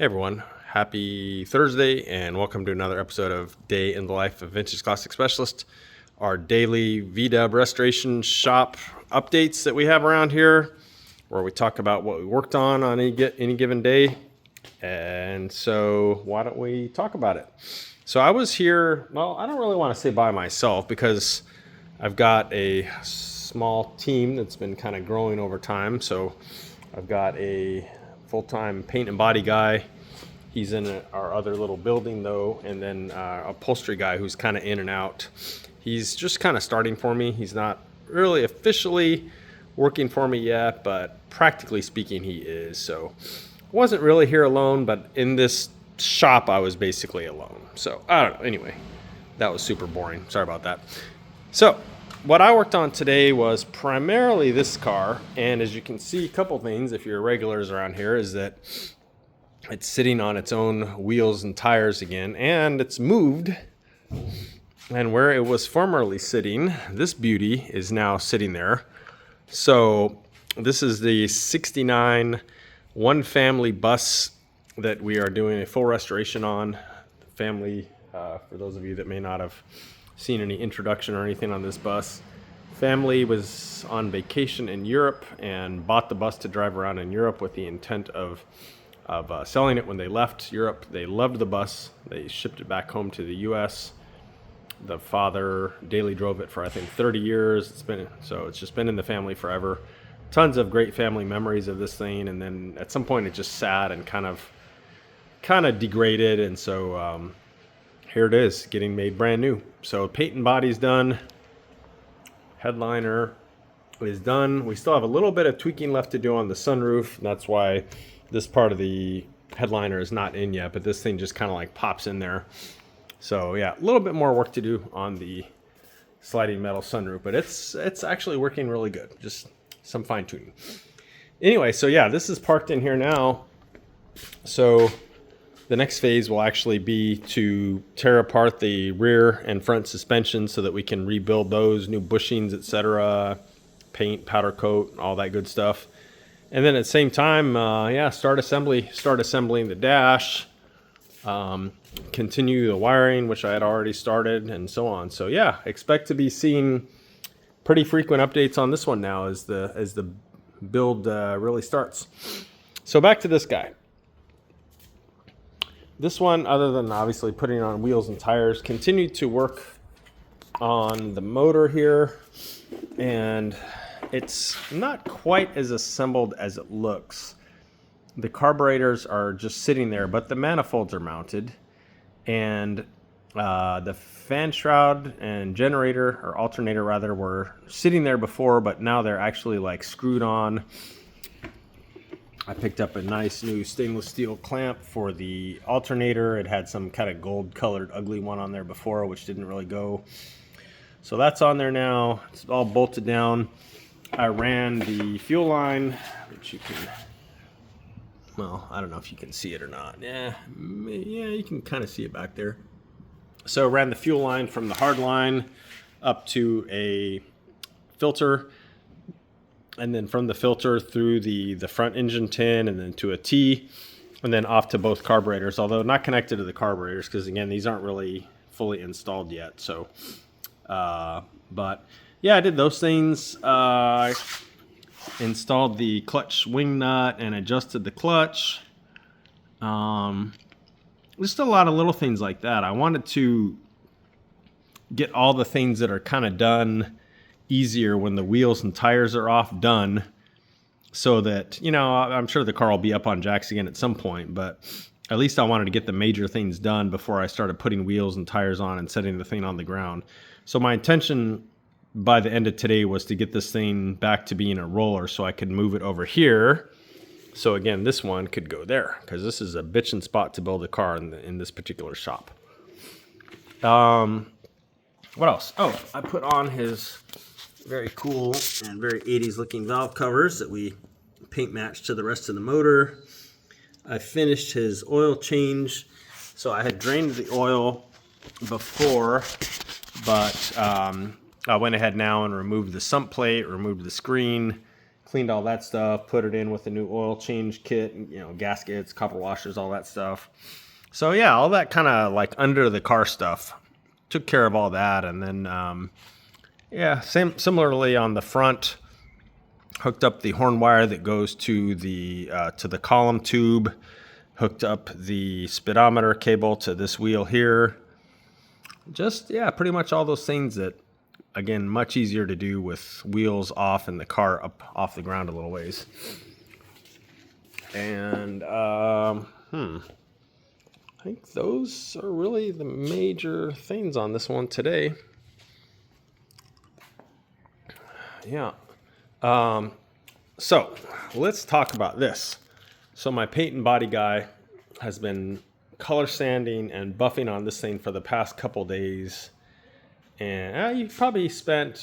Hey everyone, happy Thursday and welcome to another episode of Day in the Life of Vintage Classic Specialist, our daily VW Restoration shop updates that we have around here, where we talk about what we worked on any given day. And so why don't we talk about it? So I was here, well, I don't really want to say by myself because I've got a small team that's been kind of growing over time. So I've got a full-time paint and body guy. He's in our other little building though, and then upholstery guy who's kind of in and out. He's just kind of starting for me. He's not really officially working for me yet, but practically speaking he is. So I wasn't really here alone, but in this shop I was basically alone. So I don't know. Anyway, that was super boring. Sorry about that. So what I worked on today was primarily this car, and as you can see, a couple things if you're regulars around here is that it's sitting on its own wheels and tires again, and it's moved, and where it was formerly sitting, this beauty is now sitting there. So this is the 69 one family bus that we are doing a full restoration on. Family, for those of you that may not have seen any introduction or anything on this bus, family was on vacation in Europe and bought the bus to drive around in Europe with the intent of selling it when they left Europe. They loved the bus. They shipped it back home to the U.S. The father daily drove it for I think 30 years. It's just been in the family forever. Tons of great family memories of this thing, and then at some point it just sat and kind of degraded, and so here it is, getting made brand new. So paint and body's done. Headliner is done. We still have a little bit of tweaking left to do on the sunroof. And that's why this part of the headliner is not in yet, but this thing just kind of like pops in there. So yeah, a little bit more work to do on the sliding metal sunroof, but it's actually working really good. Just some fine tuning. Anyway, so yeah, this is parked in here now. So the next phase will actually be to tear apart the rear and front suspension so that we can rebuild those, new bushings, etc., paint, powder coat, all that good stuff. And then at the same time, start assembling the dash, continue the wiring, which I had already started, and so on. So yeah, expect to be seeing pretty frequent updates on this one now as the build really starts. So back to this guy. This one, other than obviously putting on wheels and tires, continued to work on the motor here, and it's not quite as assembled as it looks. The carburetors are just sitting there, but the manifolds are mounted, and the fan shroud and generator, or alternator rather, were sitting there before, but now they're actually like screwed on. I picked up a nice new stainless steel clamp for the alternator. It had some kind of gold colored ugly one on there before, which didn't really go. So that's on there now. It's all bolted down. I ran the fuel line, which you can, well, I don't know if you can see it or not. Yeah, you can kind of see it back there. So I ran the fuel line from the hard line up to a filter, and then from the filter through the front engine tin, and then to a T, and then off to both carburetors, although not connected to the carburetors because again these aren't really fully installed yet. So but yeah, I did those things. I installed the clutch wing nut and adjusted the clutch. Just a lot of little things like that. I wanted to get all the things that are kind of done easier when the wheels and tires are off done, so that, you know, I'm sure the car will be up on jacks again at some point, but at least I wanted to get the major things done before I started putting wheels and tires on and setting the thing on the ground. So my intention by the end of today was to get this thing back to being a roller so I could move it over here. So again, this one could go there because this is a bitchin' spot to build a car in this particular shop. What else? Oh, I put on his very cool and very 80s looking valve covers that we paint matched to the rest of the motor. I finished his oil change. So I had drained the oil before, but I went ahead now and removed the sump plate, removed the screen, cleaned all that stuff, put it in with a new oil change kit, you know, gaskets, copper washers, all that stuff. So yeah, all that kind of like under the car stuff. Took care of all that, and then yeah, similarly on the front, hooked up the horn wire that goes to the column tube, hooked up the speedometer cable to this wheel here. Just, yeah, pretty much all those things that, again, much easier to do with wheels off and the car up off the ground a little ways. And I think those are really the major things on this one today. Yeah. So let's talk about this. So my paint and body guy has been color sanding and buffing on this thing for the past couple days. And he probably spent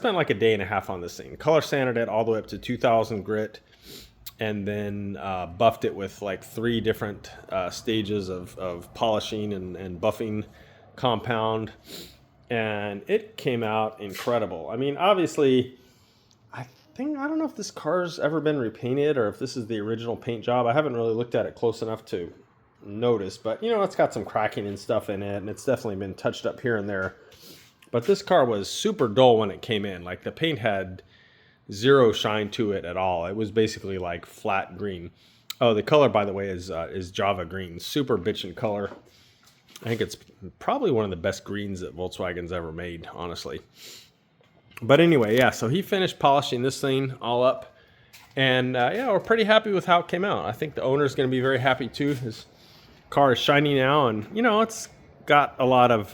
like a day and a half on this thing. Color sanded it all the way up to 2000 grit. And then buffed it with like 3 different stages of polishing and buffing compound. And it came out incredible. I mean, obviously, I don't know if this car's ever been repainted or if this is the original paint job. I haven't really looked at it close enough to notice. But, you know, it's got some cracking and stuff in it. And it's definitely been touched up here and there. But this car was super dull when it came in. Like, the paint had zero shine to it at all. It was basically like flat green. Oh, the color, by the way, is Java green. Super bitchin' color. I think it's probably one of the best greens that Volkswagen's ever made, honestly. But anyway, yeah, so he finished polishing this thing all up. And yeah, we're pretty happy with how it came out. I think the owner's going to be very happy too. His car is shiny now, and, you know, it's got a lot of,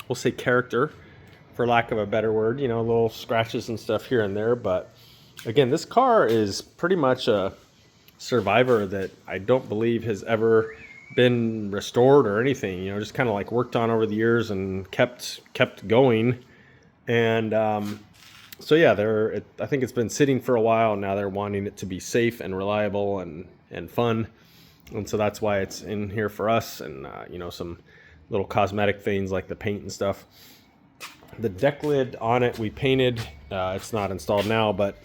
we'll say, character, for lack of a better word, you know, little scratches and stuff here and there. But again, this car is pretty much a survivor that I don't believe has ever been restored or anything, you know, just kind of like worked on over the years and kept going. And so yeah, I think it's been sitting for a while. Now they're wanting it to be safe and reliable and fun. And so that's why it's in here for us. And, you know, some little cosmetic things like the paint and stuff. The deck lid on it we painted. It's not installed now, but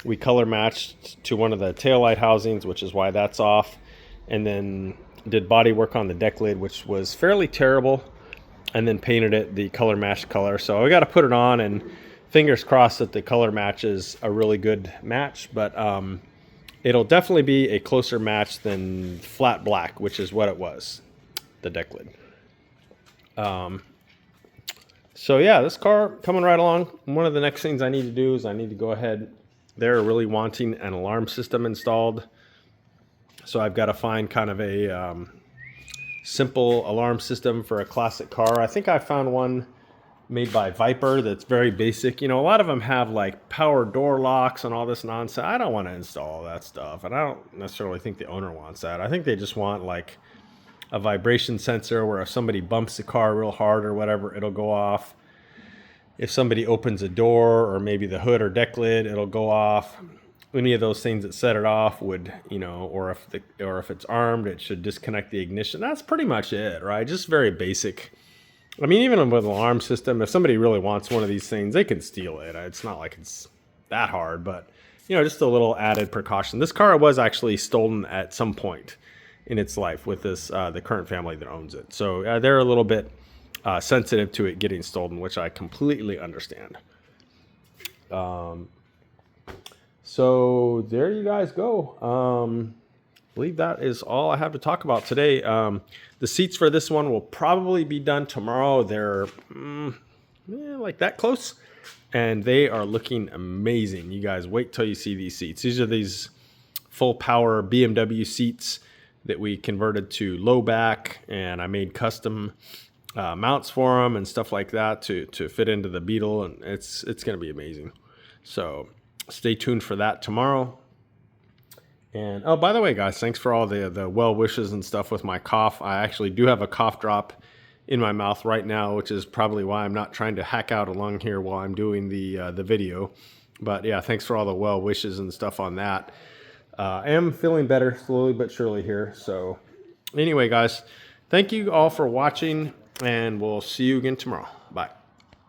we color matched to one of the taillight housings, which is why that's off. And then did body work on the deck lid, which was fairly terrible, and then painted it the color matched color. So I got to put it on, and fingers crossed that the color match is a really good match. But it'll definitely be a closer match than flat black, which is what it was, the deck lid. So yeah, this car coming right along. One of the next things I need to do is I need to go ahead. They're really wanting an alarm system installed. So I've got to find kind of a simple alarm system for a classic car. I think I found one made by Viper that's very basic. You know, a lot of them have like power door locks and all this nonsense. I don't want to install all that stuff. And I don't necessarily think the owner wants that. I think they just want like a vibration sensor where if somebody bumps the car real hard or whatever, it'll go off. If somebody opens a door or maybe the hood or deck lid, it'll go off. Any of those things that set it off would, you know, or if it's armed, it should disconnect the ignition. That's pretty much it, right? Just very basic. I mean, even with an alarm system, if somebody really wants one of these things, they can steal it. It's not like it's that hard, but, you know, just a little added precaution. This car was actually stolen at some point in its life with this the current family that owns it. So they're a little bit sensitive to it getting stolen, which I completely understand. So there you guys go. I believe that is all I have to talk about today. The seats for this one will probably be done tomorrow. They're like that close, and they are looking amazing. You guys wait till you see these seats. These are these full power BMW seats that we converted to low back, and I made custom mounts for them and stuff like that to fit into the Beetle, and it's going to be amazing. So stay tuned for that tomorrow. And oh, by the way, guys, thanks for all the well wishes and stuff with my cough. I actually do have a cough drop in my mouth right now, which is probably why I'm not trying to hack out a lung here while I'm doing the video. But yeah, thanks for all the well wishes and stuff on that. I am feeling better slowly but surely here. So anyway, guys, thank you all for watching, and we'll see you again tomorrow. Bye.